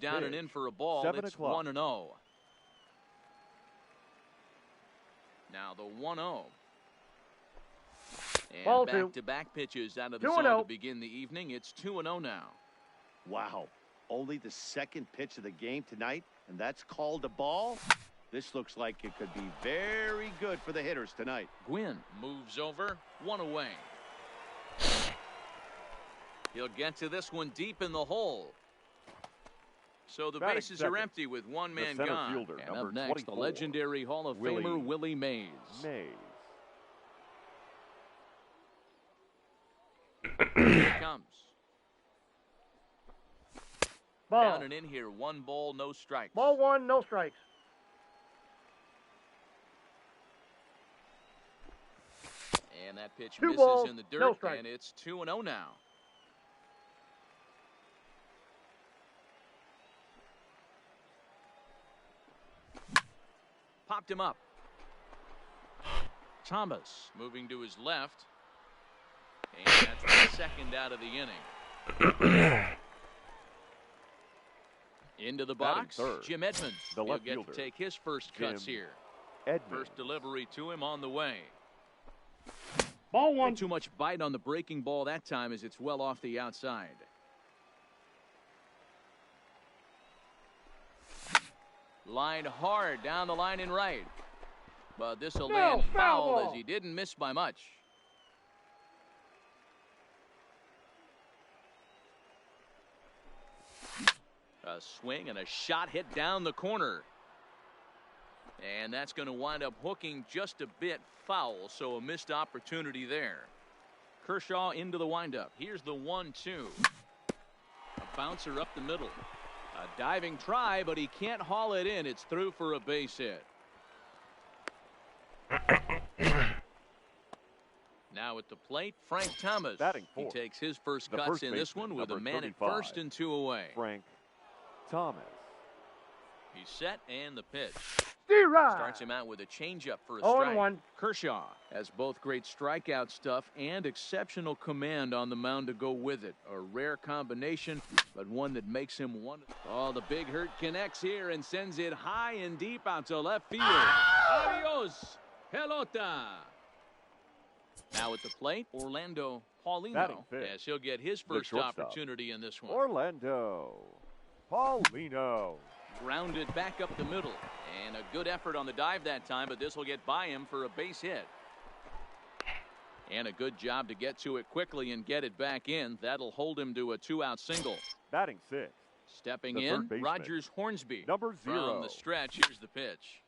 Down and in for a ball. 7 It's o'clock. 1-0. Now the 1-0. And Ball back-to-back pitches out of the 2-0. zone to begin the evening. It's 2-0 now. Wow. Only the second pitch of the game tonight, and that's called a ball. This looks like it could be very good for the hitters tonight. Gwynn moves over, one away. He'll get to this one deep in the hole. So the bases are empty with one man gone. Fielder, and up next, 24, the legendary Hall of Famer Willie Mays. Here he comes. Ball. Down and in here, 1 ball, no strikes. Ball 1, no strikes. And that pitch 2 misses balls, in the dirt, no strikes. and it's 2-0 now. Popped him up. Thomas moving to his left. And that's the second out of the inning. Into the box, third, Jim Edmonds. the He'll left get fielder, to take his first cuts here. Edmonds. First delivery to him on the way. Ball 1. Not too much bite on the breaking ball that time as it's well off the outside. Line hard down the line and right. But this will land foul as he didn't miss by much. A swing and a shot hit down the corner. And that's going to wind up hooking just a bit foul, so a missed opportunity there. Kershaw into the windup. Here's the 1-2. A bouncer up the middle. A diving try, but he can't haul it in. It's through for a base hit. Now at the plate, Frank Thomas. He takes his first cuts in this one with a man at first and 2 away. Frank Thomas. He's set and the pitch. D-Rod. Starts him out with a changeup for a 0-1. strike. Kershaw has both great strikeout stuff and exceptional command on the mound to go with it. A rare combination, but one that makes him one. Oh, the big hurt connects here and sends it high and deep out to left field. Adios, pelota. Now at the plate, Orlando Paulino, as he'll get his first opportunity in this one. Orlando Paulino. Grounded back up the middle. And a good effort on the dive that time, but this will get by him for a base hit. And a good job to get to it quickly and get it back in. That'll hold him to a 2-out single. Batting 6. Stepping in, Rogers Hornsby. Number 0. From the stretch, here's the pitch.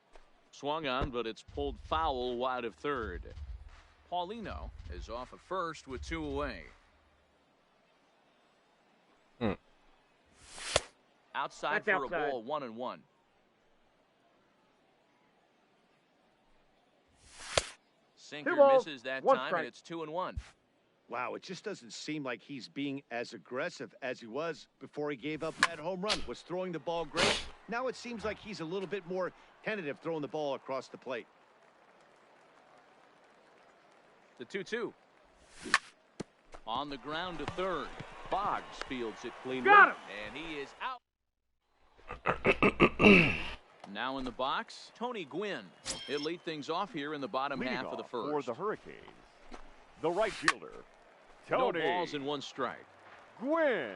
Swung on, but it's pulled foul wide of third. Paulino is off of first with 2 away. Outside for a ball, 1-1. Sinker misses that time, and it's 2-1. Wow, it just doesn't seem like he's being as aggressive as he was before he gave up that home run. Was throwing the ball great. Now it seems like he's a little bit more tentative throwing the ball across the plate. The 2-2. On the ground to third. Boggs fields it cleanly. Got him. And he is out. Now in the box, Tony Gwynn. He'll lead things off here in the bottom half of the first. For the Hurricanes, the right fielder, Tony. No balls and 1 strike. Gwynn.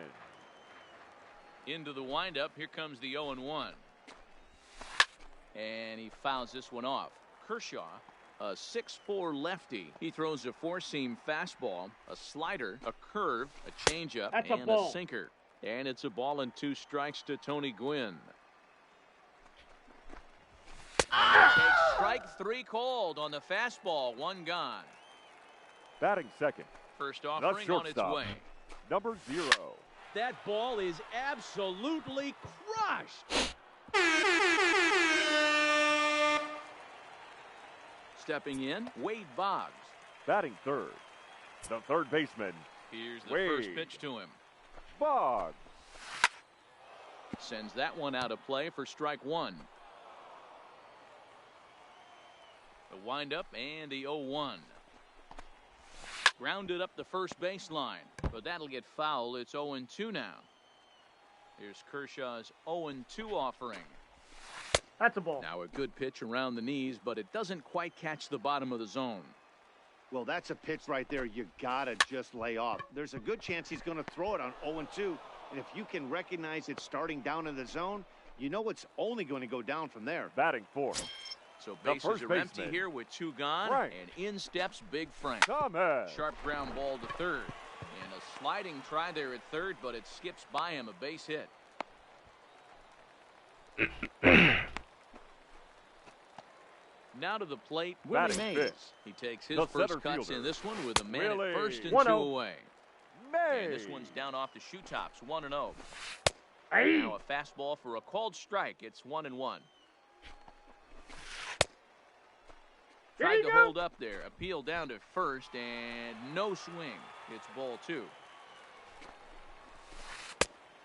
Into the windup. Here comes the 0-1. And he fouls this one off. Kershaw, a 6'4" lefty. He throws a 4-seam fastball, a slider, a curve, a changeup, and a sinker. And it's a ball and 2 strikes to Tony Gwynn. Takes strike 3 called on the fastball. 1 gone. Batting second. First offering on its way. Number 0. That ball is absolutely crushed. Stepping in, Wade Boggs. Batting third. The third baseman. Here's the Wade first pitch to him. Boggs. Sends that one out of play for strike 1. The windup and the 0-1. Grounded up the first baseline, but that'll get foul. It's 0-2 now. Here's Kershaw's 0-2 offering. That's a ball. Now a good pitch around the knees, but it doesn't quite catch the bottom of the zone. Well, that's a pitch right there you gotta just lay off. There's a good chance he's going to throw it on 0-2, and if you can recognize it starting down in the zone, you know it's only going to go down from there. Batting fourth. So bases are empty here with 2 gone, and in steps Big Frank. Sharp ground ball to third. And a sliding try there at third, but it skips by him, a base hit. Now to the plate, Willie Mays. He takes his first cuts in this one with a man at first and 2 away. And this one's down off the shoe tops, 1-0. Now a fastball for a called strike. It's 1-1. Tried to hold up there. Appeal down to first and no swing. It's ball 2.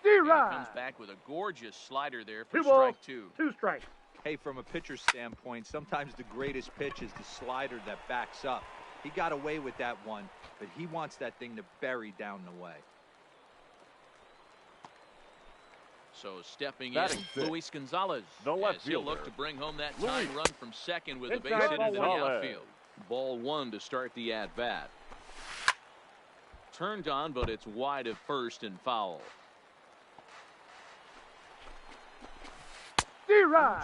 And he comes back with a gorgeous slider there for strike 2. 2 strikes. Hey, from a pitcher's standpoint, sometimes the greatest pitch is the slider that backs up. He got away with that one, but he wants that thing to bury down the way. So stepping in, Luis Gonzalez. The left he'll fielder. look to bring home that tying run from second with a base hit into the outfield. Ball 1 to start the at-bat. Turned on, but it's wide of first and foul.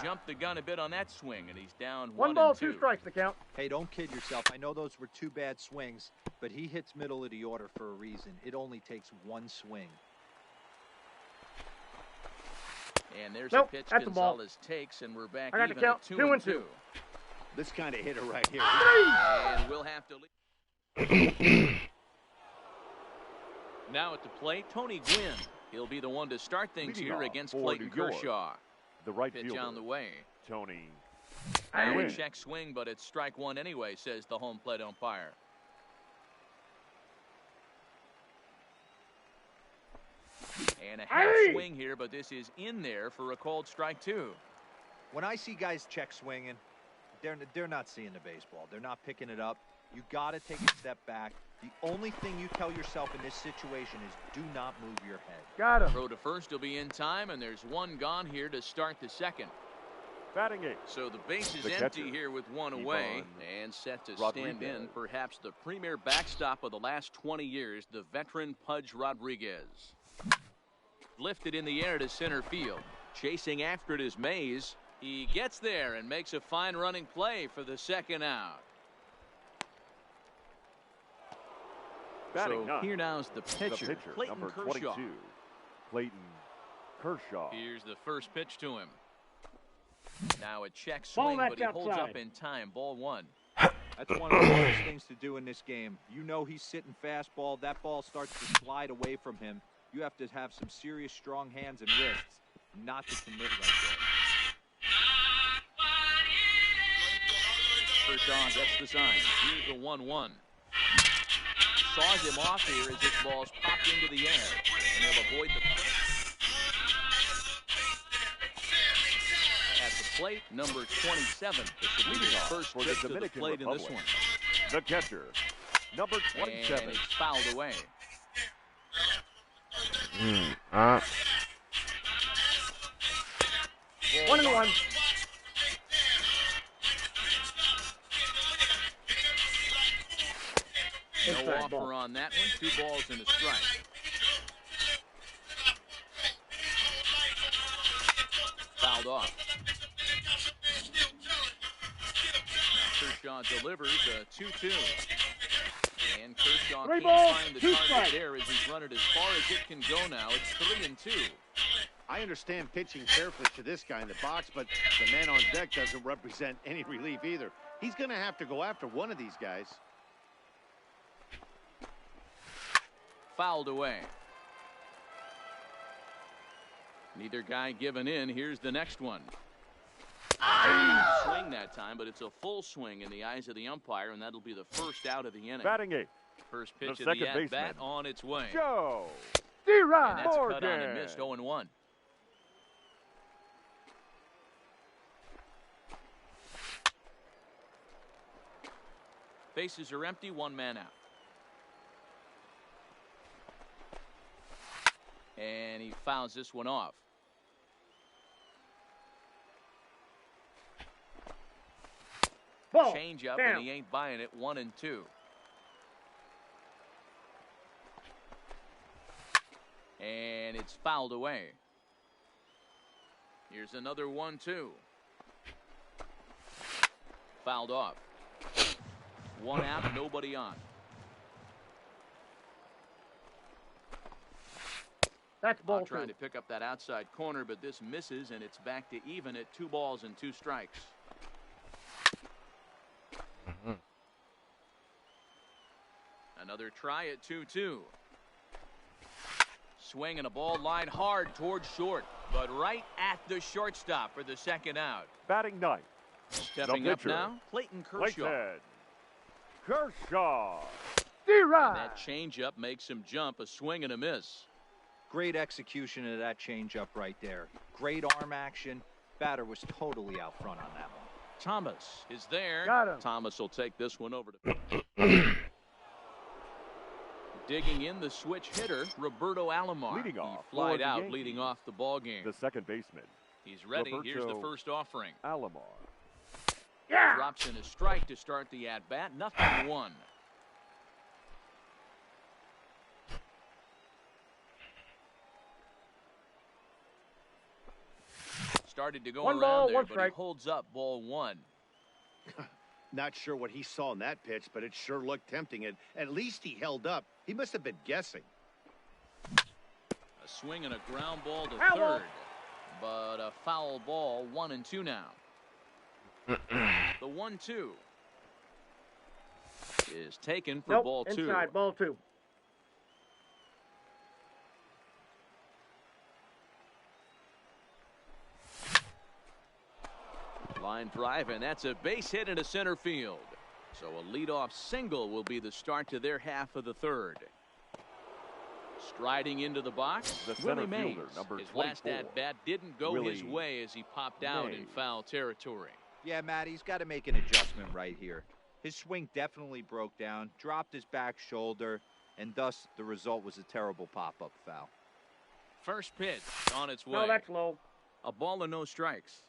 Jumped the gun a bit on that swing, and he's down 1 ball, 2 strikes the count. Hey, don't kid yourself. I know those were 2 bad swings, but he hits middle of the order for a reason. It only takes 1 swing. And there's a pitch Gonzalez takes, and we're back even at 2-2. This kind of hitter right here. And we'll have to leave. Now at the plate, Tony Gwynn. He'll be the one to start things here against Clayton Kershaw. The right pitch fielder. on the way. Tony. Now a check swing, but it's strike 1 anyway, says the home plate umpire. And a half swing here, but this is in there for a called strike 2. When I see guys check swinging, they're not seeing the baseball. They're not picking it up. You got to take a step back. The only thing you tell yourself in this situation is do not move your head. Got him. Throw to first will be in time, and there's 1 gone here to start the second. Batting 8. So the base is empty here with 1 away and set to stand in perhaps the premier backstop of the last 20 years, the veteran Pudge Rodriguez. Lifted in the air to center field. Chasing after it is Mays. He gets there and makes a fine running play for the second out. So here now's the pitcher Clayton number Kershaw. 22, Clayton Kershaw. Here's the first pitch to him. Now a check swing, but he holds up in time. Ball 1. That's one of the hardest things to do in this game. You know he's sitting fastball. That ball starts to slide away from him. You have to have some serious strong hands and wrists not to commit right there. Kershaw gets the sign. Here's the 1-1. Saws him off here as this ball's popped into the air. And he'll avoid the at the plate, number 27. This will be his first trip to the plate in this one. The catcher, number 27. And it's fouled away. 1-1. No offer on that one. 2 balls and a strike. Fouled off. Now Kershaw delivers a 2-2. And Kershaw can't find the target there as he's run it as far as it can go now. It's 3-2. I understand pitching carefully to this guy in the box, but the man on deck doesn't represent any relief either. He's going to have to go after one of these guys. Fouled away. Neither guy giving in. Here's the next one. Swing that time, but it's a full swing in the eyes of the umpire, and that'll be the first out of the inning. Batting 8. First pitch of the at-bat on its way. Joe. And that's cut on and missed. 0-1. Bases are empty. 1 man out. And And he fouls this one off. Ball. Change up, Down. and he ain't buying it. 1-2. And it's fouled away. Here's another 1-2. Fouled off. One out, nobody on. That's ball two. Trying to pick up that outside corner, but this misses, and it's back to even at 2 balls and 2 strikes. Another try at 2-2. Swinging a ball line hard towards short, but right at the shortstop for the second out. Batting ninth. Stepping up now, Clayton Kershaw. Clayton Kershaw. D-Rod. That changeup makes him jump, a swing and a miss. Great execution of that changeup right there. Great arm action. Batter was totally out front on that one. Thomas is there. Got him. Thomas will take this one over to. Digging in the switch hitter, Roberto Alomar. Leading off He flied for the out, Yankees. leading off the ball game. The second baseman, He's ready. Here's the Roberto first offering. Alomar. Yeah. Drops in a strike to start the at-bat. 0-1. Started to go One around ball, there, one but strike. he holds up ball 1. Not sure what he saw in that pitch, but it sure looked tempting. At least he held up. He must have been guessing. A swing and a ground ball to Foul ball. third. But a foul ball. 1-2 now. The 1-2 is taken for Nope. ball 2. Inside. Ball two. Line drive, and that's a base hit into center field. So a leadoff single will be the start to their half of the third. Striding into the box, The center Willie Mays. fielder, number His last 24. at-bat didn't go his Willie way as he popped out in Mays. foul territory. Yeah, Matt, he's got to make an adjustment right here. His swing definitely broke down, dropped his back shoulder, and thus the result was a terrible pop-up foul. First pitch on its way. No, that's low. A ball and no strikes.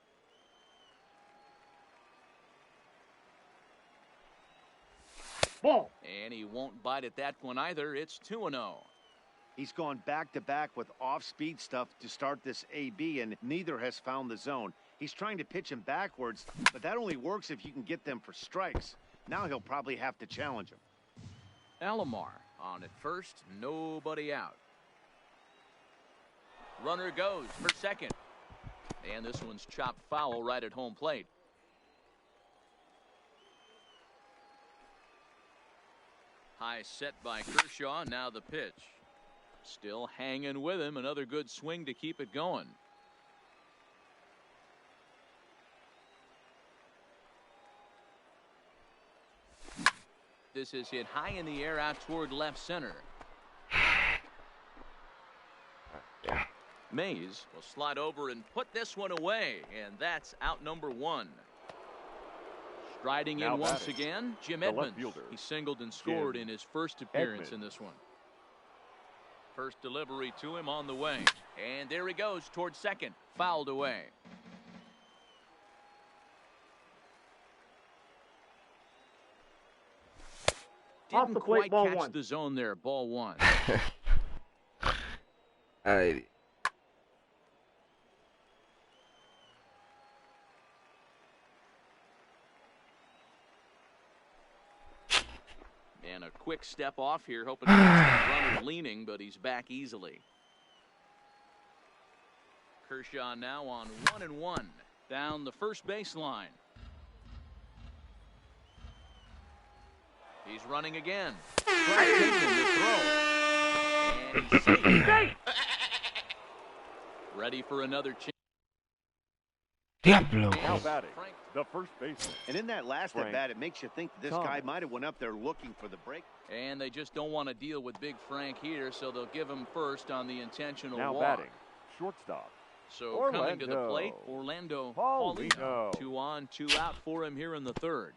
Ball. And he won't bite at that one either. It's 2-0. He's gone back-to-back with off-speed stuff to start this AB, and neither has found the zone. He's trying to pitch him backwards, but that only works if you can get them for strikes. Now he'll probably have to challenge him. Alomar on at first, nobody out. Runner goes for second. And this one's chopped foul right at home plate. High set by Kershaw, now the pitch. Still hanging with him, another good swing to keep it going. This is hit high in the air out toward left center. Mays will slide over and put this one away, and that's out number 1. Striding Now in once batting, again, Jim the left Edmonds. fielder, He singled and scored Jim in his first appearance in Edmonds. this one. First delivery to him on the way, and there he goes towards second, fouled away. Off Didn't the plate, quite ball catch 1. the zone there, ball 1. Alrighty. And a quick step off here, hoping to get that runner leaning, but he's back easily. Kershaw now on 1-1 down the first baseline. He's running again. Trying to take him to throw. And he's safe. Ready for another chance. Diablo. Now batting, the first baseman. And in that last Frank at-bat, it makes you think that this Thomas. guy might have went up there looking for the break. And they just don't want to deal with Big Frank here, so they'll give him first on the intentional Now walk. batting, shortstop. So coming to the Orlando. plate, Orlando Paulino. Paulino. 2 on, 2 out for him here in the third.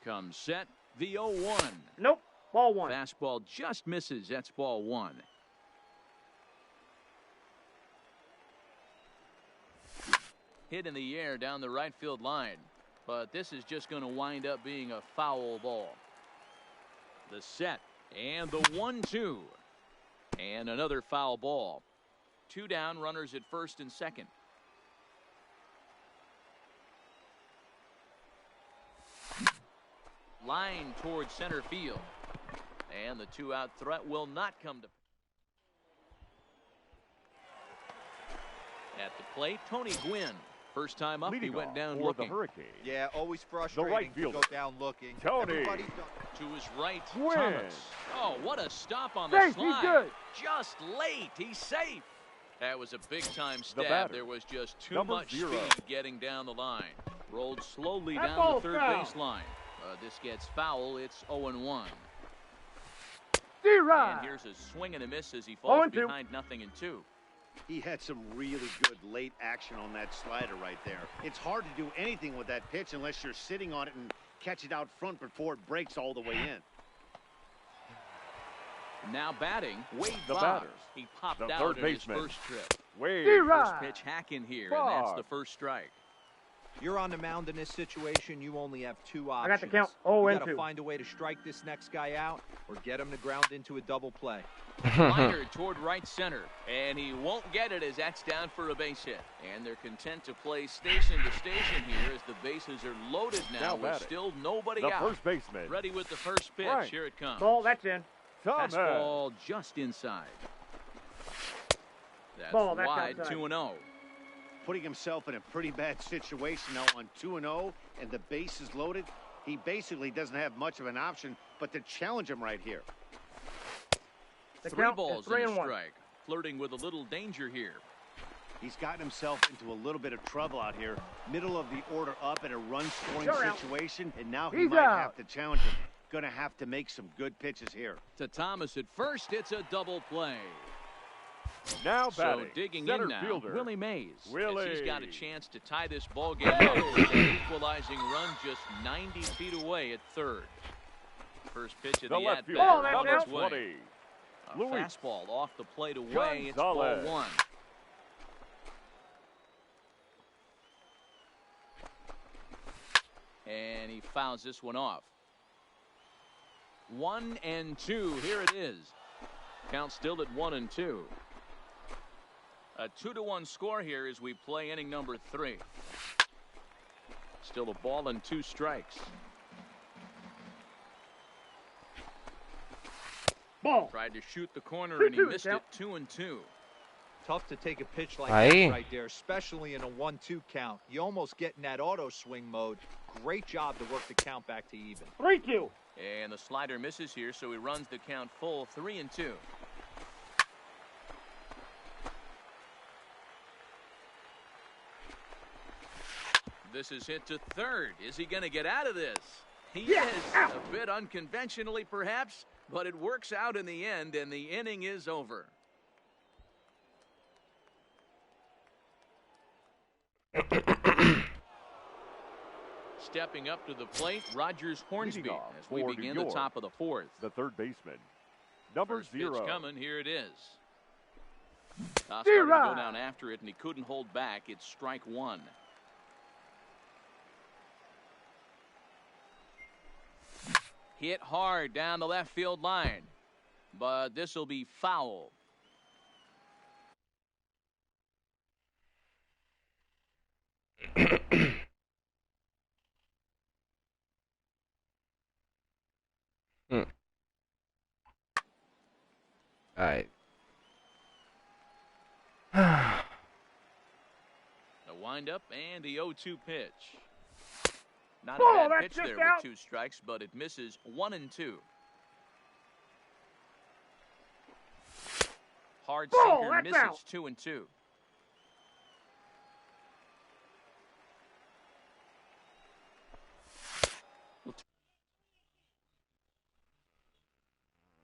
Comes set, the 0-1. Nope. Ball one. Fastball just misses. That's ball one. Hit in the air down the right field line. But this is just going to wind up being a foul ball. The set and the 1-2. And another foul ball. 2 down, runners at first and second. Line towards center field. And the 2-out threat will not come to. At the plate, Tony Gwynn. First time up, he went down looking. The Hurricane. Yeah, always frustrating right to go down looking. Tony. To his right, Gwynn. Thomas. Oh, what a stop on the Safe, slide. he's good. Just late. He's safe. That was a big-time The stab. batter, There was just too number much 0. speed getting down the line. Rolled slowly That down ball's the third foul. base line. This gets foul. It's 0-1. D-Rod. And here's a swing and a miss as he falls 0-2. behind 0-2. He had some really good late action on that slider right there. It's hard to do anything with that pitch unless you're sitting on it and catch it out front before it breaks all the way in. Now batting, Wade The Boggs. batter, He popped the out third in his baseman. first trip. Wade. D-Rod. First pitch hack in here, and that's the first strike. You're on the mound in this situation. You only have 2 options. I got the count. You 0-2. got to find a way to strike this next guy out or get him to ground into a double play. Liner toward right center, and he won't get it as that's down for a base hit. And they're content to play station to station here as the bases are loaded now with batting, still nobody The out. first baseman. Ready with the first pitch. Right. Here it comes. Ball, that's in. Thomas. Fastball just inside. That's Ball, that's wide, outside. 2-0. Putting himself in a pretty bad situation now on 2-0 and the base is loaded. He basically doesn't have much of an option but to challenge him right here. The 3 count balls is 3 and a and 1. strike. Flirting with a little danger here. He's gotten himself into a little bit of trouble out here. Middle of the order up in a run-scoring You're out. situation, and now he He's might out. have to challenge him. Going to have to make some good pitches here. To Thomas at first, it's a double play. Now So batting. digging Center in now, fielder. Willie Mays. As Willie. he's got a chance to tie this ball game up with an equalizing run just 90 feet away at third. First pitch of The the left at-bat fielder. Oh, that's on out. its way. 20. A Luis. fastball off the plate away. It's ball Gonzalez. 1. And he fouls this one off. 1-2. Here it is. Count still at 1-2. A 2-1 score here as we play inning number 3. Still a ball and 2 strikes. Ball. Tried to shoot the corner and he 2-2, missed count. it. 2-2. Tough to take a pitch like Aye. that right there, especially in a 1-2 count. You almost get in that auto swing mode. Great job to work the count back to even. 3-2. And the slider misses here, so he runs the count full. 3-2. This is hit to third. Is he going to get out of this? He Yeah, is. out. A bit unconventionally, perhaps, but it works out in the end, and the inning is over. Stepping up to the plate, Rogers Hornsby Leading off as we for begin New the York. top of the 4th. The third baseman. Number First pitch 0. coming. Here it is. Starting to go D-Rod. down after it, and he couldn't hold back. It's strike 1. Hit hard down the left field line, but this will be foul. All right. The windup and the 0-2 pitch. Not Ball, a bad that's pitch just there out. with 2 strikes, but it misses 1-2. Hard Ball, sinker that's misses out. 2-2.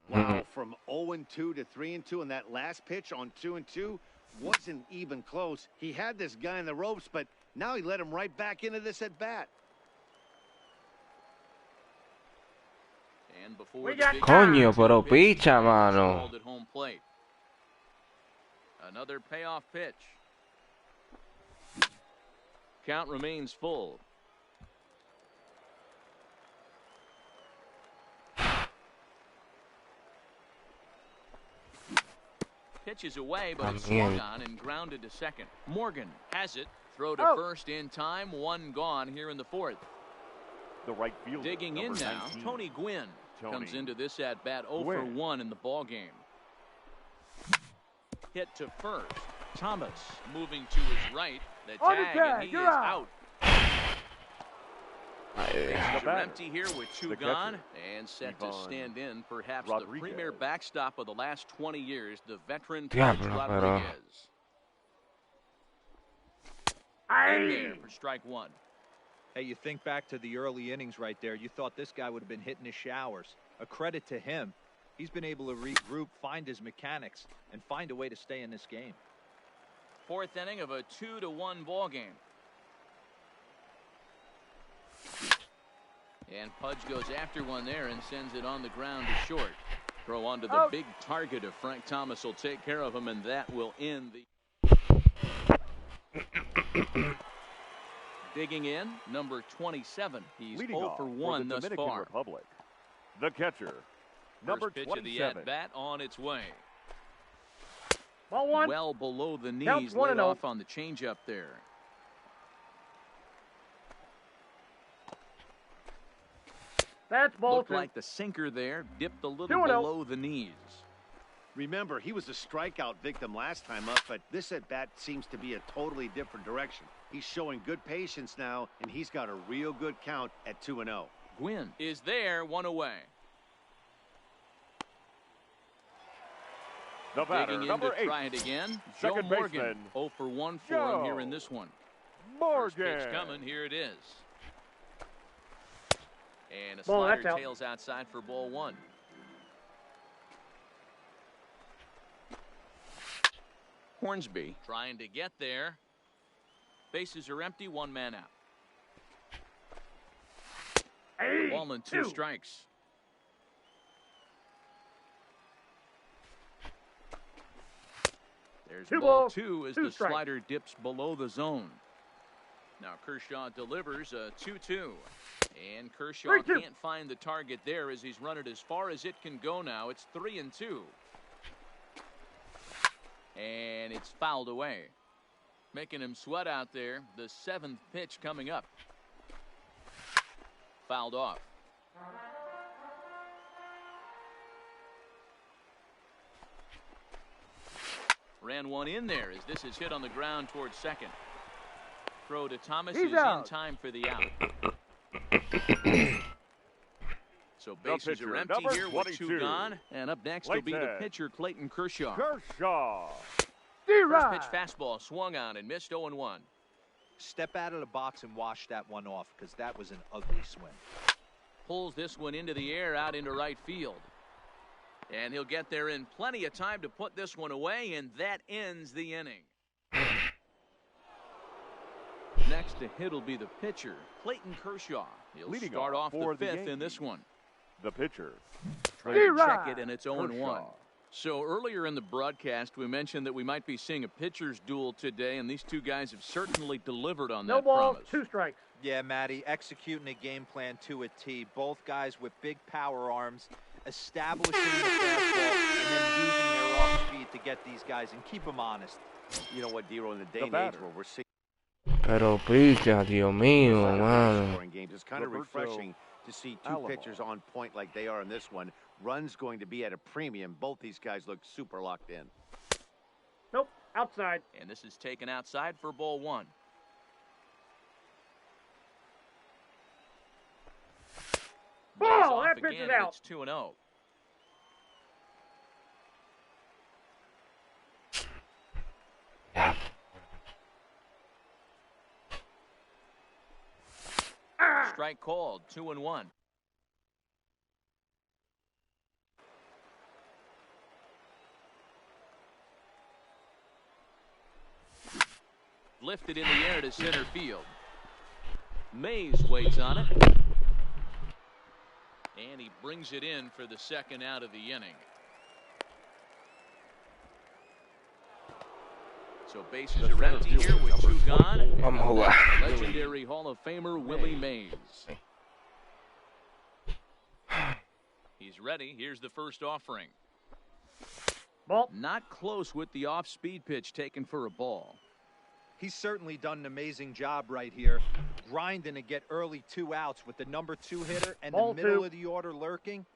Wow, from 0-2 to 3-2, and that last pitch on 2-2 wasn't even close. He had this guy in the ropes, but now he let him right back into this at bat. And before We the got big time. Coño, pero pitch, picha, mano. called at home plate. Another payoff pitch. Another payoff pitch. Count remains full. Pitch is away, but it's swung on and grounded to second. Morgan has it. Throw to first in time. One gone here in the fourth. The right fielder. Digging in now, 19. Tony Gwynn comes into this at-bat 0 for 1 in the ballgame. Hit to first. Thomas moving to his right. The tag, and he is out. Bases are empty here with two gone and set to stand in perhaps the premier backstop of the last 20 years, the veteran Rodriguez. In there for strike one. Hey, you think back to the early innings right there. You thought this guy would have been hitting his showers. A credit to him. He's been able to regroup, find his mechanics, and find a way to stay in this game. Fourth inning of a 2-1 ball game. And Pudge goes after one there and sends it on the ground to short. Throw onto the big target of Frank Thomas will take care of him, and that will end the... Digging in, number 27. He's Leading 0 for 1 the thus Dominican far. Republic. The catcher, number First pitch 27. of the at-bat on its way. Ball one. Well below the knees, Counts laid 1-0. off on the changeup there. That's ball Looked two. like the sinker there, dipped a little 2-0. below the knees. Remember, he was a strikeout victim last time up, but this at-bat seems to be a totally different direction. He's showing good patience now, and he's got a real good count at 2-0. Gwynn is there, one away. The batter, Digging in number to 8. try it again. Joe Second Morgan, baseman, 0 for 1 for him here in this one. First Morgan. pitch coming, here it is. And a Ball, slider that's out. tails outside for ball one. Hornsby trying to get there. Bases are empty, one man out. Ball and two strikes. There's ball two as the slider dips below the zone. Now Kershaw delivers a 2-2. And Kershaw can't find the target there as he's run it as far as it can go now. It's 3-2. And it's fouled away. Making him sweat out there. The 7th pitch coming up. Fouled off. Ran one in there as this is hit on the ground towards second. Throw to Thomas is in time for the out. So bases are empty here with 2 gone. And up next will be the pitcher, Clayton Kershaw. First pitch fastball swung on and missed 0-1. Step out of the box and wash that one off, because that was an ugly swing. Pulls this one into the air out into right field. And he'll get there in plenty of time to put this one away, and that ends the inning. Next to hit will be the pitcher, Clayton Kershaw. He'll start off the 5th in this one. The pitcher. Trying to check it, and it's 0-1. So earlier in the broadcast, we mentioned that we might be seeing a pitcher's duel today, and these two guys have certainly delivered on that promise. 2 strikes. Yeah, Matty, executing a game plan to a T. Both guys with big power arms, establishing the fastball, and then using their off speed to get these guys and keep them honest. You know what, D-Roll, in the day and age where we're seeing Pero picha, Dios mío, mano. scoring games, it's kind of refreshing to see two pitchers on point like they are in this one. Runs going to be at a premium. Both these guys look super locked in. Nope, outside. And this is taken outside for ball one. Ball, that pitch is out. It's 2-0. Strike called, 2-1. Lifted in the air to center field. Mays waits on it. And he brings it in for the second out of the inning. So bases are empty here with 2 gone. Vamos a jugar. Legendary Hall of Famer Willie Mays. He's ready. Here's the first offering. Ball. Not close with the off-speed pitch taken for a ball. He's certainly done an amazing job right here, grinding to get early 2 outs with the number 2 hitter and Ball the middle 2. of the order lurking.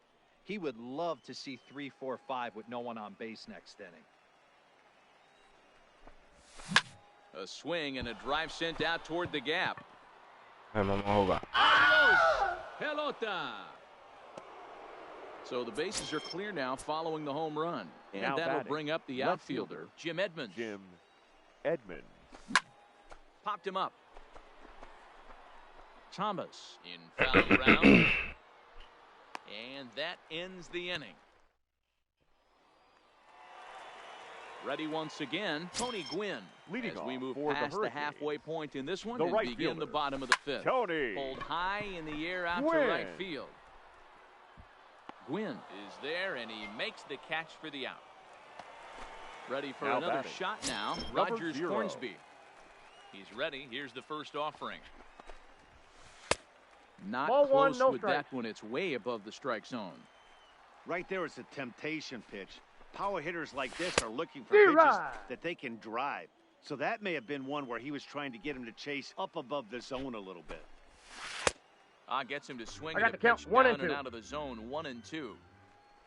He would love to see 3, 4, 5 with no one on base next inning. A swing and a drive sent out toward the gap. Vamos a jugar. Adios, pelota. So the bases are clear now following the home run. And Now that'll batting, bring up the left outfielder, fielder, Jim Edmonds. Jim Edmonds. Popped him up. Thomas in foul ground. And that ends the inning. Ready once again, Tony Gwynn. Leading as we off move for the past the Hurricanes, halfway point in this one the and right begin the fielder, bottom of the 5th. Tony Pulled high in the air out Gwynn. to right field. Gwynn is there, and he makes the catch for the out. Ready for Now another batting, shot now, number Rogers 0. Hornsby. He's ready. Here's the first offering. Not Ball 1, close no with strike. that one. It's way above the strike zone. Right there is a temptation pitch. Power hitters like this are looking for You're pitches right. that they can drive. So that may have been one where he was trying to get him to chase up above the zone a little bit. Gets him to swing I at got the the count, pitch 1 down and and 2. out of the zone, 1 and 2.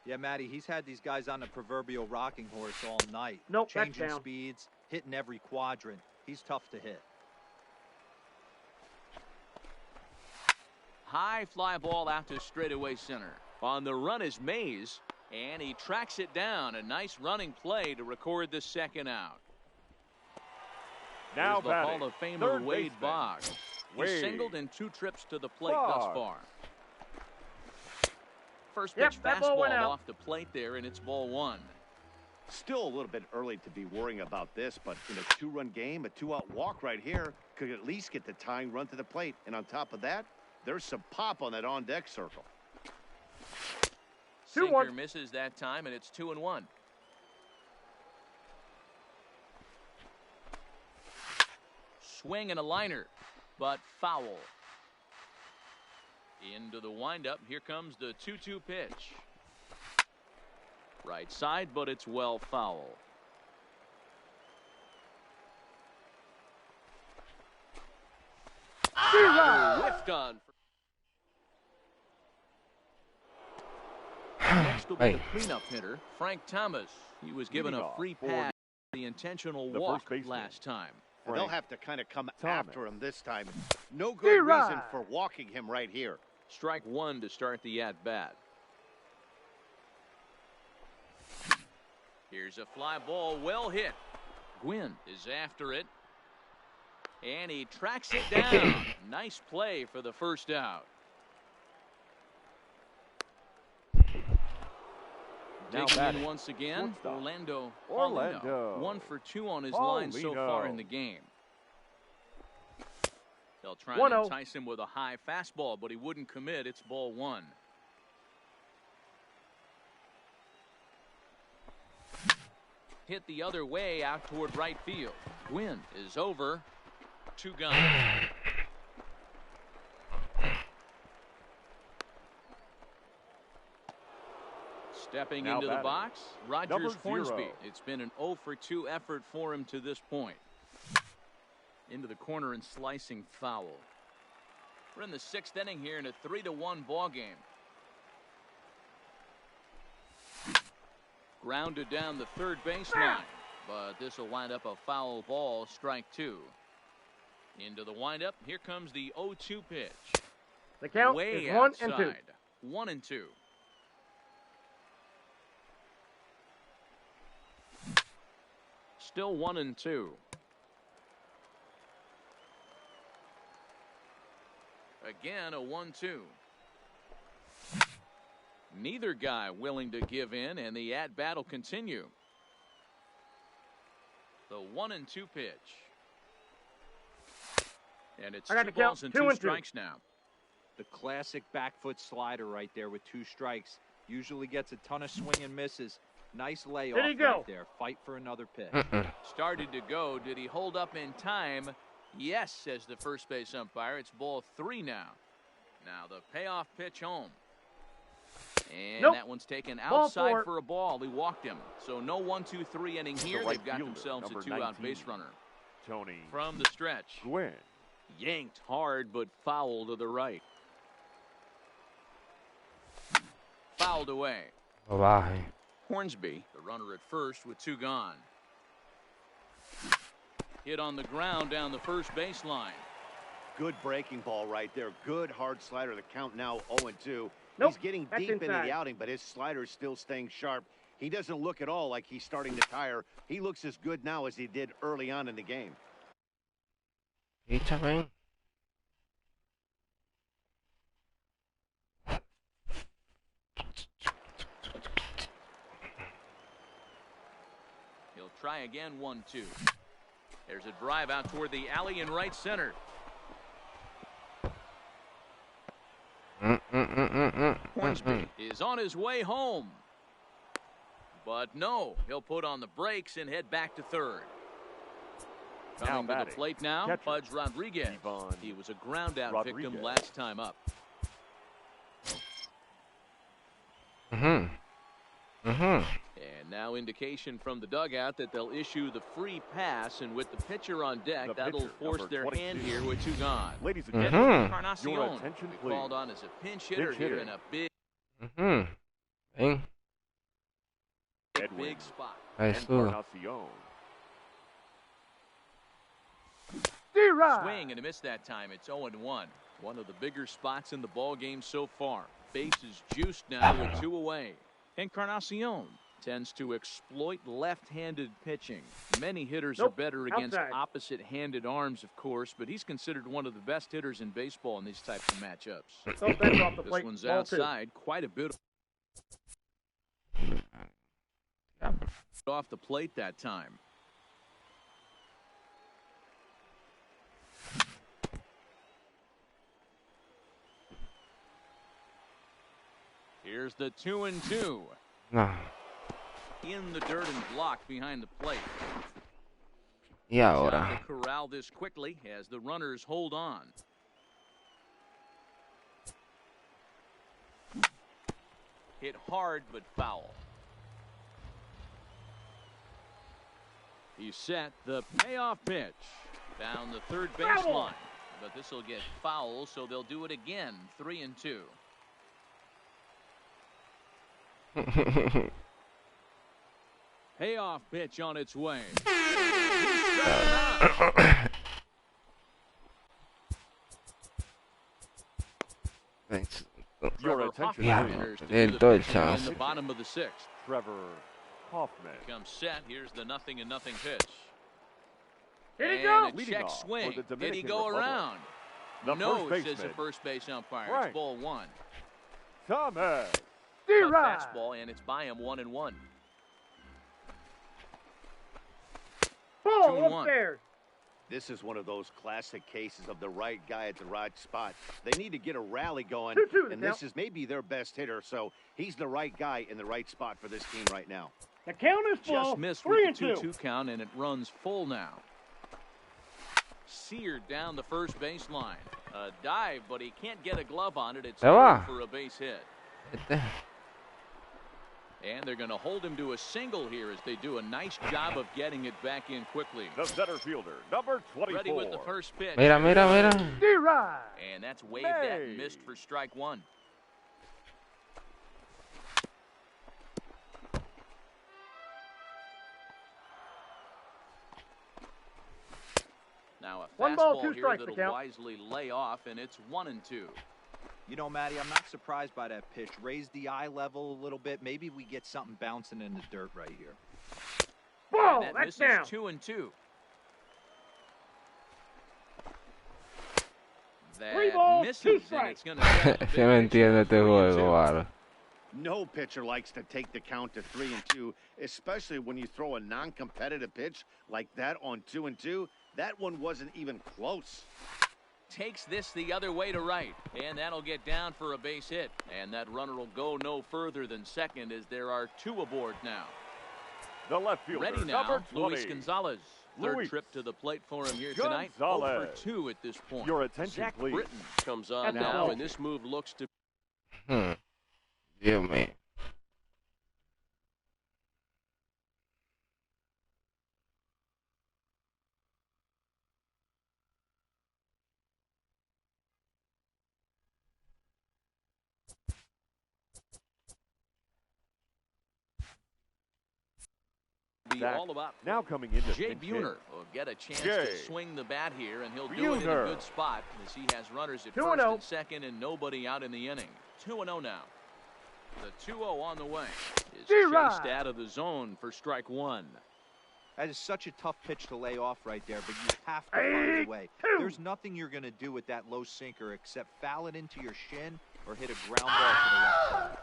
Yeah, Matty, he's had these guys on the proverbial rocking horse all night. Nope, that's changing down. speeds, hitting every quadrant. He's tough to hit. High fly ball out to straightaway center. On the run is Mays, and he tracks it down. A nice running play to record the second out. Now Here's the batting, Hall of Famer third Wade baseman, Boggs. He's Wade singled in 2 trips to the plate thus Boggs. far. First Yep, pitch that ball went fastball out. off the plate there, and it's ball 1. Still a little bit early to be worrying about this, but in a 2-run game, a 2-out walk right here could at least get the tying run to the plate. And on top of that, there's some pop on that on-deck circle. 2-1. Sinker misses that time, and it's 2-1. Swing and a liner, but foul. Into the windup. Here comes the 2-2 pitch. Right side, but it's well foul. Whiffed on. Next will be Hey. the cleanup hitter, Frank Thomas. He was given Leading a off free for pass, the intentional the walk first baseman. last time. And they'll Frank have to kind of come Thomas. after him this time. No good reason right. for walking him right here. Strike 1 to start the at-bat. Here's a fly ball, well hit. Gwynn is after it. And he tracks it down. Nice play for the first out. Now Digging batting, in once again, shortstop, Orlando. Orlando. 1 for 2 on his line so far in the game. They'll try and 1-0. entice him with a high fastball, but he wouldn't commit. It's ball 1. Hit the other way out toward right field. Gwynn is over. 2 gone. Stepping Now into the batting, box, Rogers number Hornsby. 0. It's been an 0 for 2 effort for him to this point. Into the corner and slicing foul. We're in the 6th inning here in a 3-1 ball game. Grounded down the third baseline, but this will wind up a foul ball, strike 2. Into the windup, here comes the 0-2 pitch. The count Way is 1 outside. and 2. 1 and 2. Still 1 and 2. Again, a 1-2. Neither guy willing to give in, and the at-bat will continue. The 1-2 pitch. And it's I got 2 the count, balls and 2 2 and 2. strikes now. The classic back foot slider right there with 2 strikes. Usually gets a ton of swing and misses. Nice layoff right there. Fight for another pitch. Started to go. Did he hold up in time? Yes, says the first base umpire. It's ball 3 now. Now the payoff pitch home. And that one's taken outside for a ball. He walked him. So no 1-2-3 inning here. They've got themselves a 2-out base runner. Tony From the stretch. Gwynn. Yanked hard, but foul to the right. Fouled away. Bye. Hornsby, the runner at first with 2 gone. Hit on the ground down the first baseline. Good breaking ball right there. Good hard slider. The count now 0-2. Nope, He's getting that's deep into inside. the outing, but his slider is still staying sharp. He doesn't look at all like he's starting to tire. He looks as good now as he did early on in the game. Eita, man. He'll try again, 1-2. There's a drive out toward the alley in right center. Hornsby is on his way home. But no, he'll put on the brakes and head back to third. Coming to the plate now, catcher, Pudge Rodriguez. Ivan He was a ground out Rodriguez. victim last time up. And now indication from the dugout that they'll issue the free pass, and with the pitcher on deck, The that'll pitcher, force number their 22. hand here with 2 gone. Ladies and Edwin gentlemen, Encarnacion your attention, will be please. called on as a pinch hitter here in a big Edwin spot. Encarnacion. Swing and a miss that time. It's 0-1. One of the bigger spots in the ball game so far. Bases juiced now with 2 away. Encarnacion tends to exploit left-handed pitching. Many hitters are better against opposite-handed arms, of course, but he's considered one of the best hitters in baseball in these types of matchups. This one's outside quite a bit. Off the plate that time. Here's the 2-2. No. In the dirt and blocked behind the plate. Y ahora. Trying to corral this quickly as the runners hold on. Hit hard but foul. He's set the payoff pitch down the third baseline, but this will get foul, so they'll do it again. 3-2. Payoff pitch on its way. Thanks. Your attention, Yeah, please. él todo el In chance. the bottom of the 6th. Trevor Hoffman. Comes set. Here's the 0-0 pitch. Here he And goes. a Leading check off for swing. the Did he Dominican go Republic, around? The No, first says the baseman, first base umpire. Right. It's ball 1. Thomas. Cut fastball, and it's by him 1-1. Ball 2-1. upstairs. This is one of those classic cases of the right guy at the right spot. They need to get a rally going, 2-2 the and this count. is maybe their best hitter, so he's the right guy in the right spot for this team right now. The count is full. Just missed with the 3-2. 2-2 count, and it runs full now. Seared down the first baseline. A dive, but he can't get a glove on it. It's Se va. for a base hit. Este. And they're going to hold him to a single here as they do a nice job of getting it back in quickly. The center fielder, number 24. Ready with the first pitch. Mira, mira, mira. D-Rod. And that's waved at and Hey. missed for strike 1. Now a 1 ball, fastball 2 here strikes the that'll count. wisely lay off, and it's 1-2. You know, Matty, I'm not surprised by that pitch. Raise the eye level a little bit. Maybe we get something bouncing in the dirt right here. Ball. That That's misses down. 2-2. 3 That balls, 2 misses, and strikes. it's going to Se me entiende este juego, vale. No pitcher likes to take the count to 3-2, especially when you throw a non-competitive pitch like that on 2-2. That one wasn't even close. takes this the other way to right. And that'll get down for a base hit. And that runner will go no further than second as there are 2 aboard now. The left fielder, Ready now, number 20. Luis Gonzalez. Third Luis trip to the plate for him here tonight. Gonzalez. 0 for 2 at this point. Your attention, Zach please. Britton comes on now, and this move looks to... Yeah, man. be Zach, all about. now coming into Jay pinch hit. Buhner will get a chance Jay to swing the bat here, and he'll do it in a Buhner. good spot as he has runners at 2-0. first and second and nobody out in the inning. 2-0 now. The 2-0 on the way is G-Rod. chased out of the zone for strike one. That is such a tough pitch to lay off right there, but you have to find a way. 8-2. There's nothing you're going to do with that low sinker except foul it into your shin or hit a ground ball to the left side.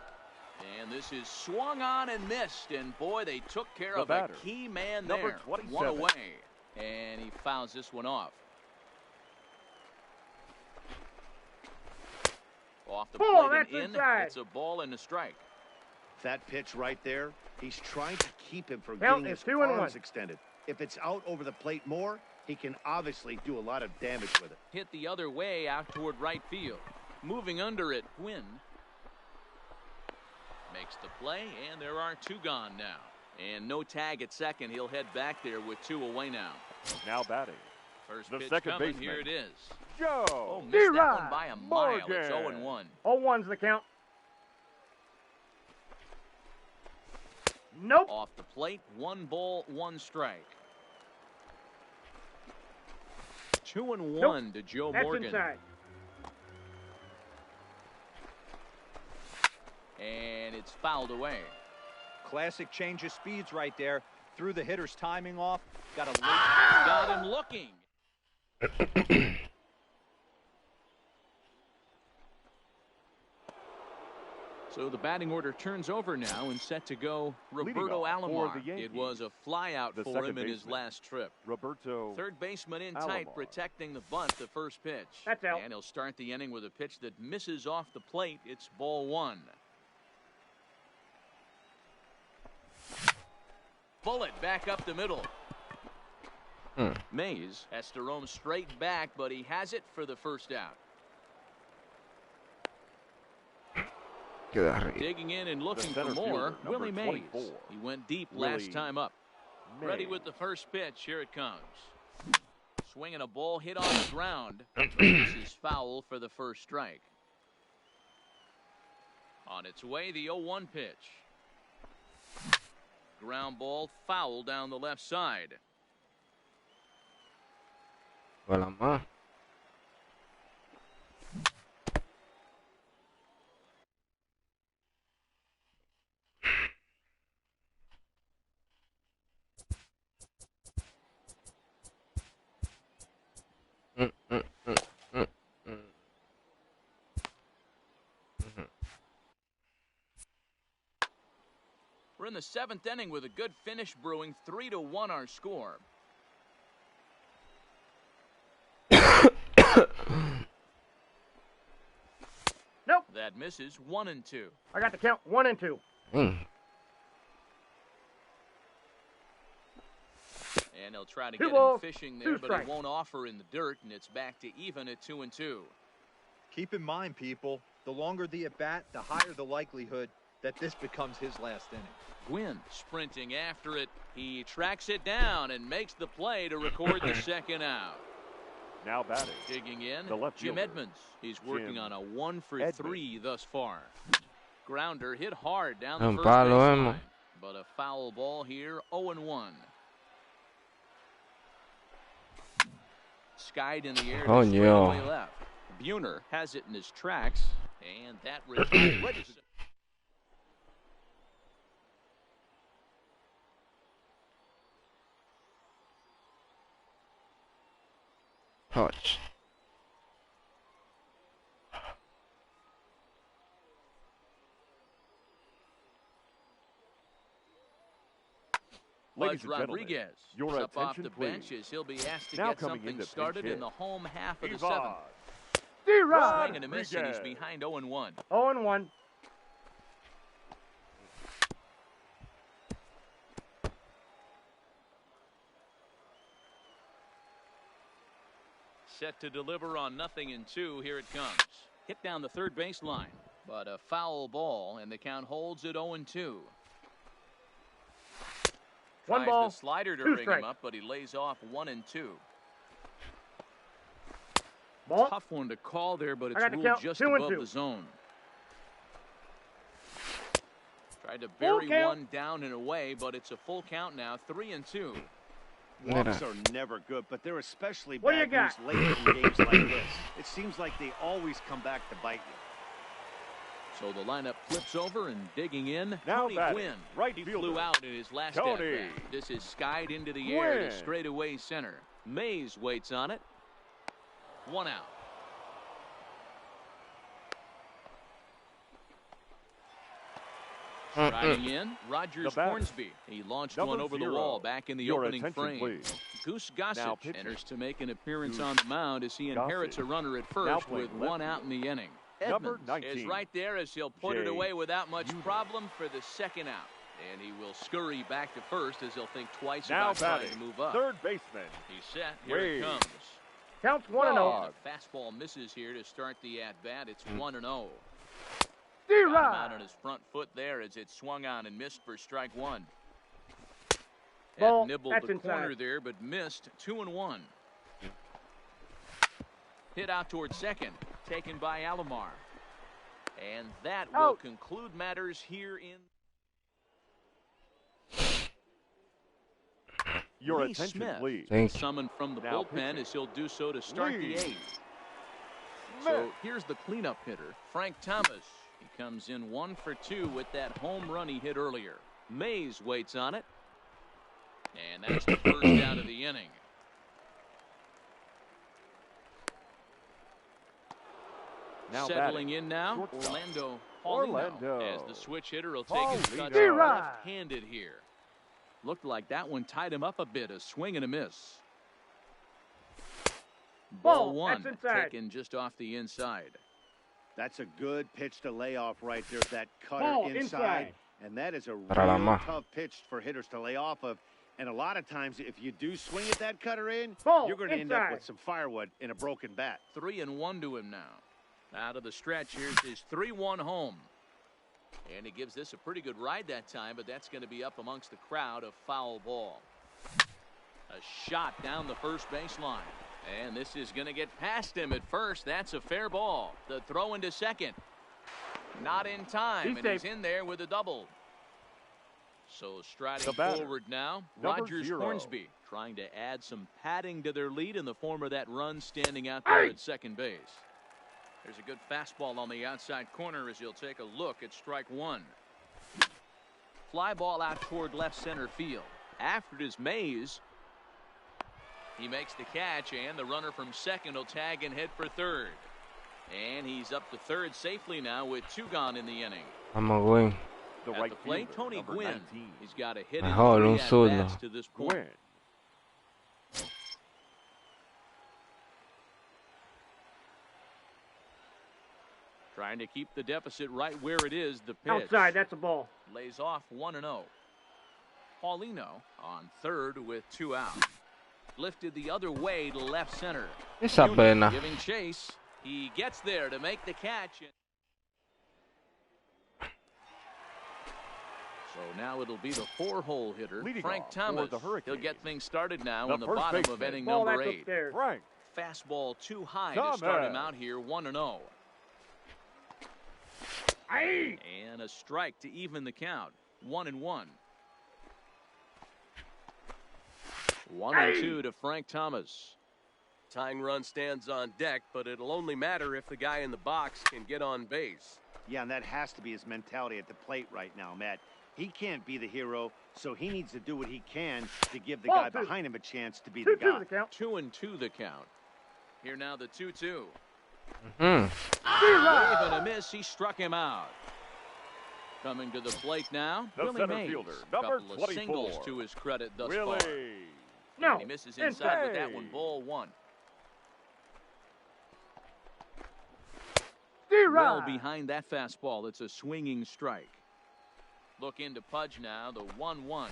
And this is swung on and missed, and boy, they took care The of batter, a key man number there. 27. One away, and he fouls this one off. Off the Ball, plate that's and in. inside. It's a ball and a strike. That pitch right there, he's trying to keep him from Count getting is his 2-1. arms extended. If it's out over the plate more, he can obviously do a lot of damage with it. Hit the other way out toward right field. Moving under it, Quinn makes the play, and there are two gone now. And no tag at second. He'll head back there with two away now. Now batting, First the pitch second coming. baseman. Here it is. Joe. Oh, missed that one D-Rod by a mile. It's Morgan. 0-1. 0-1's the count. Nope. Off the plate, 1 ball, 1 strike. 2-1 to Joe That's Morgan. inside. And it's fouled away. Classic change of speeds right there. Threw the hitter's timing off. Got a late. Got him looking. So the batting order turns over now and set to go Roberto off for Alomar. the Yankees, It was a flyout the for second him in his baseman. last trip. Roberto. Third baseman in tight, Alomar. protecting the bunt, the first pitch. That's out. And he'll start the inning with a pitch that misses off the plate. It's ball 1. Bullet back up the middle. Mays has to roam straight back, but he has it for the first out. Queda arriba. Digging in and looking for center more, fielder, Willie number Mays. 24. He went deep Willie last time up. Ready Mays. with the first pitch. Here it comes. Swinging a ball hit on the ground. This is foul for the first strike. On its way, the 0-1 pitch. Ground ball foul down the left side. Con la más. We're in the 7th inning with a good finish brewing. 3-1 our score. Nope. That misses. 1-2. I got the count. 1 and 2. And he'll try to Two get balls, him fishing 2 there, but strikes. he won't offer in the dirt, and it's back to even at 2-2. Keep in mind, people, the longer the at-bat, the higher the likelihood that this becomes his last inning. Gwynn sprinting after it. He tracks it down and makes the play to record the second out. Now batting, Digging in, the left Jim fielder, Edmonds. He's working Jim on a 1 for Edmonds. 3 thus far. Grounder hit hard down Un the first palo, baseline, Emma. but a foul ball here, 0-1. Skied in the air to Oh, straightaway yeah. left. Buhner has it in his tracks, and that retired. Touch. Buzz Ladies and gentlemen, Rodriguez your is up off attention, the please. bench as he'll be asked to Now get coming something into started pinch in the hit, home half of the Ivan 7th. Swing and a miss, and he's behind 0-1. 0-1. Set to deliver on 0-2. Here it comes. Hit down the third baseline, but a foul ball, and the count holds at 0-2. One Tries ball, the slider to 2 ring strikes. him up, but he lays off 1-2. Ball. Tough one to call there, but I it's got the ruled count, just 2-2. above the zone. Tried to Full bury count. one down and away, but it's a full count now, 3-2. Walks are never good, but they're especially What do you bad news late in games like this. It seems like they always come back to bite you. So the lineup flips over and digging in. Now Tony batting, Gwynn. right He fielder. flew out in his last Tony at-bat. This is skied into the air to Gwynn. straightaway center. Mays waits on it. 1 out. Riding in, Rogers The batter. Hornsby. He launched Number one over 0. the wall back in the Your opening attention, frame. please. Goose Now Gossage pitching. enters to make an appearance Goose on the mound as he inherits a Gossage. runner at Now first playing with left 1 out in the inning. Number Edmonds 19. is right there as he'll put it Jay away without much Buhner. problem for the 2nd out. And he will scurry back to first as he'll think twice Now about trying batting, to move up. third baseman. He's set. Here it Wade. comes. Counts 1-0. And the fastball misses here to start the at-bat. It's 1-0. D-Rod. Got him out on his front foot there as it swung on and missed for strike 1. Ball, Had nibbled that's the inside. corner there, but missed. 2-1. Hit out towards second, taken by Alomar. And that will Out. conclude matters here in. Your Lee attention, Smith please. Thank you. Summoned from the Now bullpen pitching. as he'll do so to start Lee the 8th. So here's the cleanup hitter, Frank Thomas. He comes in 1 for 2 with that home run he hit earlier. Mays waits on it. And that's the first out of the inning. Now Settling batting, in now, shortstop. Orlando Orlando. As the switch hitter will take his cuts D-Rod. left-handed here. Looked like that one tied him up a bit, a swing and a miss. Ball Ball, 1, that's inside. taken just off the inside. That's a good pitch to lay off right there. That cutter Ball, inside. inside. And that is a Para la real ma. tough pitch for hitters to lay off of. And a lot of times, if you do swing at that cutter in, Ball, you're going to end up inside. with some firewood in a broken bat. 3-1 to him now. Out of the stretch, here's his 3-1 home. And he gives this a pretty good ride that time, but that's going to be up amongst the crowd. A foul ball. A shot down the first baseline. And this is going to get past him at first. That's a fair ball. The throw into second. Not in time, He's and he's safe. in there with a double. So striding The batter, forward now, number Rogers 0. Hornsby trying to add some padding to their lead in the form of that run standing out there at second base. There's a good fastball on the outside corner as he'll take a look at strike 1. Fly ball out toward left center field. After it is Mays. He makes the catch, and the runner from second will tag and head for third. And he's up to third safely now with 2 gone in the inning. Vamos, güey. The At right the plate, fielder, Tony number Gwynn. 19. He's got a hit in Mejor, 3 un zurdo. at-bats to this point. Gwynn. Trying to keep the deficit right where it is. The pitch Outside, that's a ball. lays off 1-0. Paulino on third with 2 out. Lifted the other way to left center. Esa Buhner pena. giving chase. He gets there to make the catch. So now it'll be the 4-hole hitter, Leading Frank off for Thomas. the Hurricanes. He'll get things started now The in the first bottom of baseman. inning Ball, number that's 8. upstairs. Frank. Fastball too high to start him out here, 1-0. Aye. And a strike to even the count, 1-1. 1-2 to Frank Thomas. Tying run stands on deck, but it'll only matter if the guy in the box can get on base. Yeah, and that has to be his mentality at the plate right now, Matt. He can't be the hero, so he needs to do what he can to give the Ball guy 2. behind him a chance to be the 2-2 guy. the count. 2-2 the count. Here now the 2-2. Mm. Even a miss, he struck him out. Coming to the plate now, The Willie center Mays. fielder, number Couple of singles 24. to his credit thus Willie. far. No. And he misses inside with that one, Hey. ball 1. Well behind that fastball. It's a swinging strike. Look into Pudge now, the 1-1.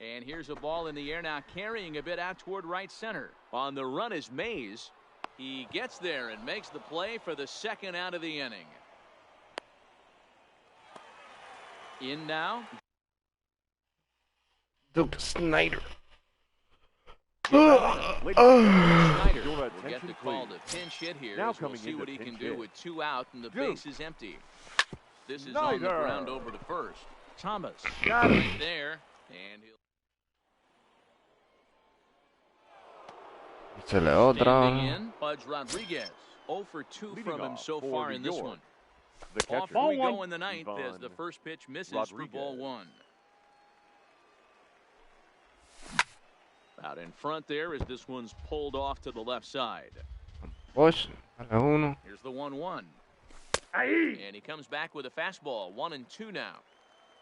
And here's a ball in the air now, carrying a bit out toward right center. On the run is Mays. He gets there and makes the play for the second out of the inning. In now, Duke Snyder. Snyder will get the call to pinch hit here. Now We'll see what he can do with 2 out and the Duke. base is empty. This is on the ground over to first. Thomas Got it. right there, and he'll Échale otra. standing in. Pudge Rodriguez 0 for 2 Leading from him off so for far New in this York, one. The Off catcher. we go in the ninth as Ivan the first pitch misses Rodriguez. for ball 1. Out in front there as this one's pulled off to the left side. Push. A la 1. Here's the 1-1. Ahí. And he comes back with a fastball. 1-2 now.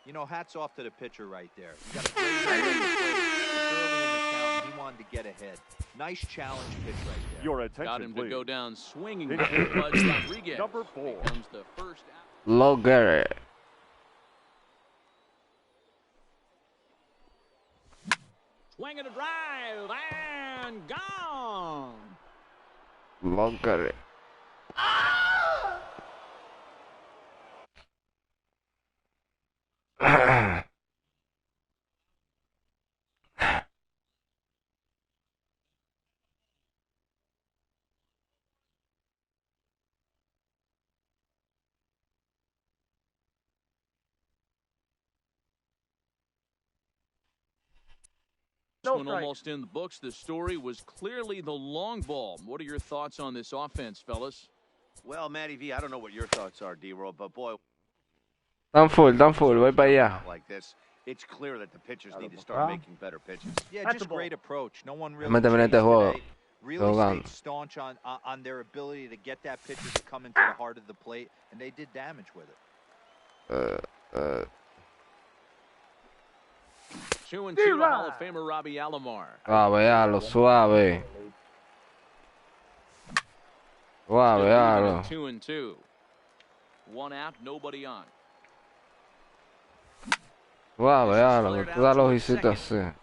You know, hats off to the pitcher right there. He got a great hit at the plate. It's early in the count. He wanted to get ahead. Nice challenge pitch right there. Your Got attention, him to please. go down swinging. Pitch Pudge Rodriguez number 4. becomes the first out. Look at it. Swing and a drive and gone. Look at it. This No one strike. almost in the books. The story was clearly the long ball. What are your thoughts on this offense, fellas? Well, Matty V, I don't know what your thoughts are, D-Roll, but boy, Dan full, voy para allá. like this, it's clear that the pitchers need to start making better pitches. Yeah, That's just the ball. great approach. No one really Méteme en este chased juego. today. Really stayed staunch on their ability to get that pitcher to come into the heart of the plate, and they did damage with it. 2-2 to Hall of Famer Robbie Alomar. Suave, Alo, suave. Suave, Alo. 2-2. 1 out, nobody on. Suave, Alo. Tú das los hiciste así.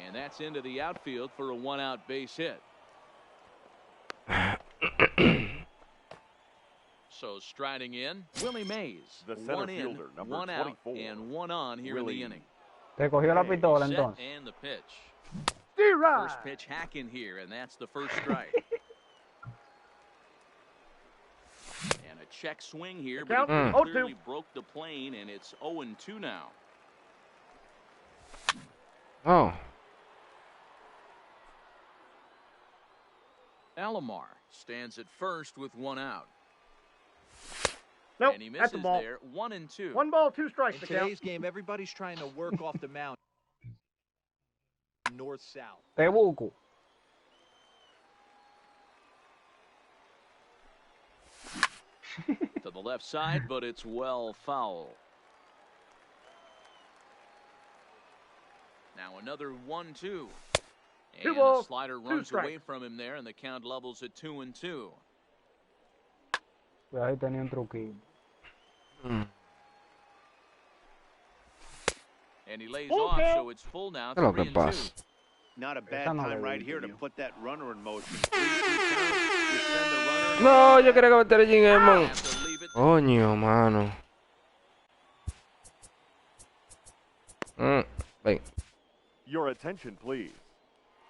And that's into the outfield for a 1-out base hit. So striding in, Willie Mays. The center 1 in, fielder, number 1 out, 24. and 1 on here Willie. in the inning. Te cogió la pistola Set entonces. and the pitch. D-Rod. First pitch hack in here, and that's the first strike. And a check swing here, but he Count, 0-2. clearly broke the plane, and it's 0-2 now. Oh. Alomar stands at first with 1 out. Nope, And he that's the misses ball. there, 1-2. 1 ball, 2 strikes In to count. today's game, everybody's trying to work off the mound. North-south. Te busco. To the left side, but it's well foul. Now another 1-2. Two And the balls, slider 2 runs strikes. away from him there, and the count levels at 2-2. Cuidado, ahí tenía un truquillo. And he lays Full off, count. so it's full now. ¿Qué es lo que 3-2. pasa? Not a bad Esa no time la right vi, here to tío. put that runner in motion. 3-2 count, you send the runner. No, yo quería que meter a Jim Edmond. Have to leave it. Coño, mano. Ven. Your attention, please.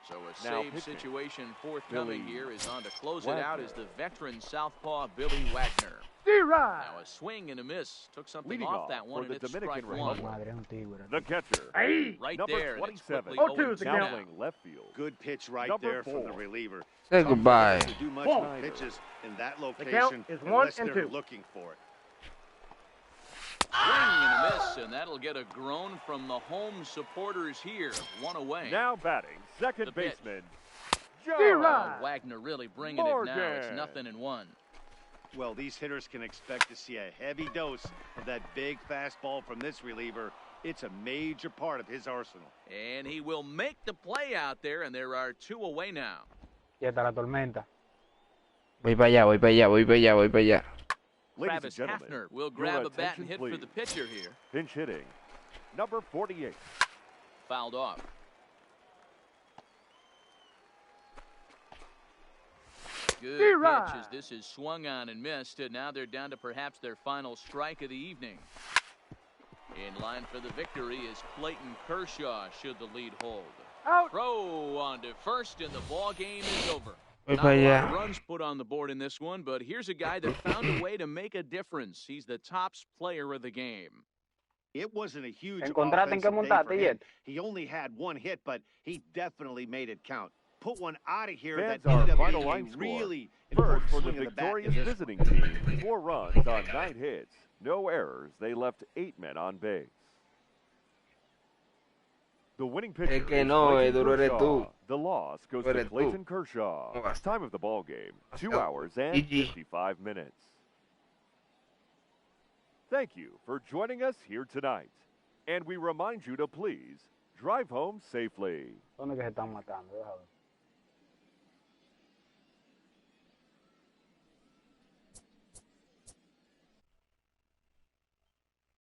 So a Now save pitching. situation forthcoming Billy here is on to close it out Wagner. is the veteran southpaw Billy Wagner. D-Rod. Now a swing and a miss. Took something Leading off off that one, for the and it's Dominican strike 1. Republic. Madre, es un tigre. The catcher, Ahí. Right number there, and it's 27. quickly 0-2 is the 0-2 count. now. Gambling left field. Good pitch right Number there from the 4. reliever. Say goodbye. To do much Ball. with pitches in that count location is 1 unless and they're 2. looking for it. Swing and a miss, and that'll get a groan from the home supporters here. 1 away. Now batting, second The pitch. baseman, D-Rod. Joe. Wagner really bringing it now. It's Morgan. 0-1. Well, these hitters can expect to see a heavy dose of that big fastball from this reliever. It's a major part of his arsenal. And he will make the play out there, and there are 2 away now. Quieta la tormenta. Voy para allá, voy para allá, voy para allá, voy para allá. Ladies and Travis gentlemen, Hafner will your grab a bat and attention, hit for please. the pitcher here. Pinch hitting, number 48. Fouled off. Good D-Rod. pitch as this is swung on and missed, and now they're down to perhaps their final strike of the evening. In line for the victory is Clayton Kershaw should the lead hold. Out. Throw on to first, and the ball game is over. Voy Not para a lot of allá. runs put on the board in this one, but here's a guy that found a way to make a difference. He's the top player of the game. It wasn't a huge Encontraste en qué offensive day for montaste, him. Jet. He only had one hit, but he definitely made it count. Put one out of here Fans, that our ended up final being line a score. really First, important for the swing of the bat in victorious this visiting team, 4 runs on 9 hits. No errors. They left 8 men on base. The winning pitcher Es que is no, Clayton duro eres Kershaw. tú. The loss goes Tú to eres tú. Clayton Kershaw. No vas. Time of the ball game, 2 Demasiado. hours and GG. 55 minutes. Thank you for joining us here tonight. And we remind you to please drive home safely. ¿Dónde que se están matando? Déjame ver.